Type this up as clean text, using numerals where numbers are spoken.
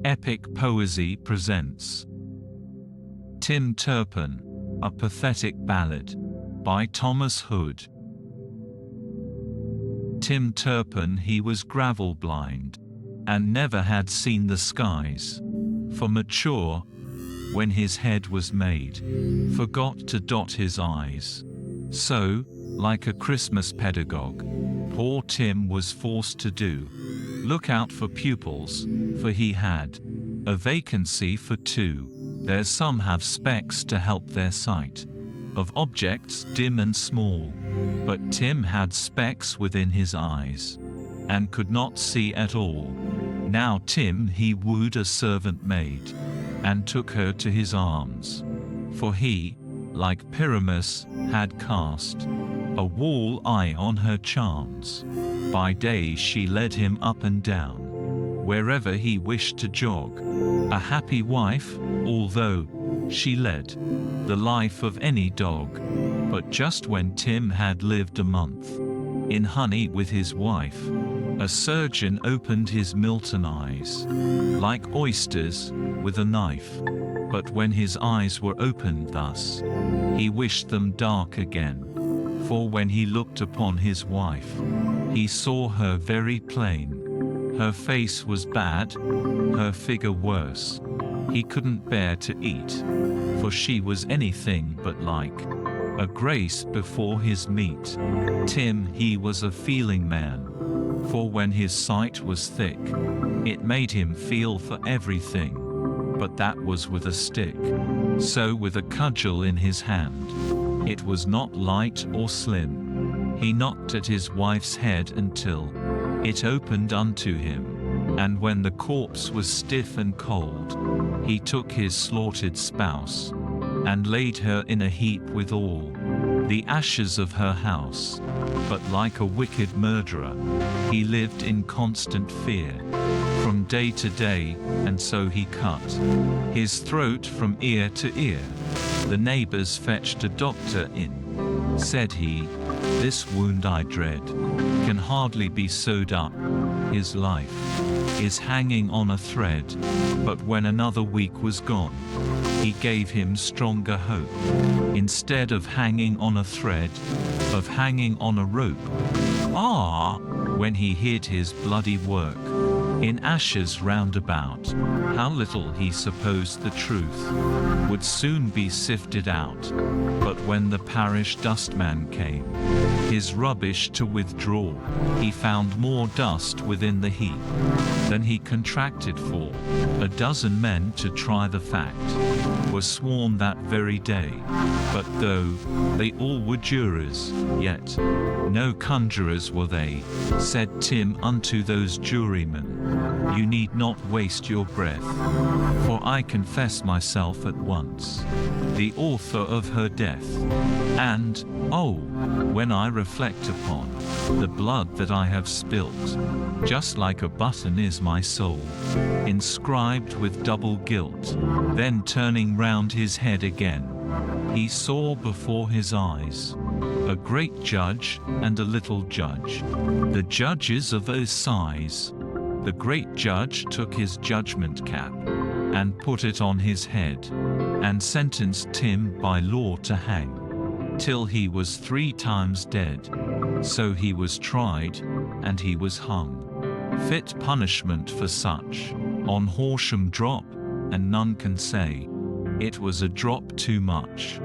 Epic Poesy presents Tim Turpin, A Pathetic Ballad, by Thomas Hood. Tim Turpin, he was gravel blind, and never had seen the skies. For mature, when his head was made, forgot to dot his eyes. So, like a Christmas pedagogue, poor Tim was forced to do look out for pupils, for he had a vacancy for two. There's some have specs to help their sight of objects dim and small, but Tim had specks within his eyes, and could not see at all. Now Tim he wooed a servant maid, and took her to his arms, for he, like Pyramus, had cast a wall eye on her charms. By day she led him up and down, wherever he wished to jog. A happy wife, although she led the life of any dog. But just when Tim had lived a month in honey with his wife, a surgeon opened his Milton eyes, like oysters, with a knife. But when his eyes were opened thus, he wished them dark again. For when he looked upon his wife, he saw her very plain. Her face was bad, her figure worse. He couldn't bear to eat, for she was anything but like a grace before his meat. Tim he was a feeling man, for when his sight was thick, it made him feel for everything. But that was with a stick. So with a cudgel in his hand, it was not light or slim. He knocked at his wife's head until it opened unto him. And when the corpse was stiff and cold, he took his slaughtered spouse, and laid her in a heap with all the ashes of her house. But like a wicked murderer, he lived in constant fear from day to day, and so he cut his throat from ear to ear. The neighbors fetched a doctor in. Said he, "This wound I dread can hardly be sewed up. His life is hanging on a thread." But when another week was gone, he gave him stronger hope. Instead of hanging on a thread, of hanging on a rope. When he hid his bloody work in ashes round about, how little he supposed the truth would soon be sifted out. But when the parish dustman came his rubbish to withdraw, he found more dust within the heap than he contracted for. A dozen men to try the fact were sworn that very day. But though they all were jurors, yet no conjurers were they. Said Tim unto those jurymen, "You need not waste your breath, for I confess myself at once the author of her death. And, oh, when I reflect upon the blood that I have spilt, just like a button is my soul, inscribed with double guilt." Then turning round his head again, he saw before his eyes a great judge and a little judge, the judges of a size. The great judge took his judgment cap, and put it on his head, and sentenced him by law to hang, till he was 3 times dead. So he was tried, and he was hung. Fit punishment for such, on Horsham drop, and none can say it was a drop too much.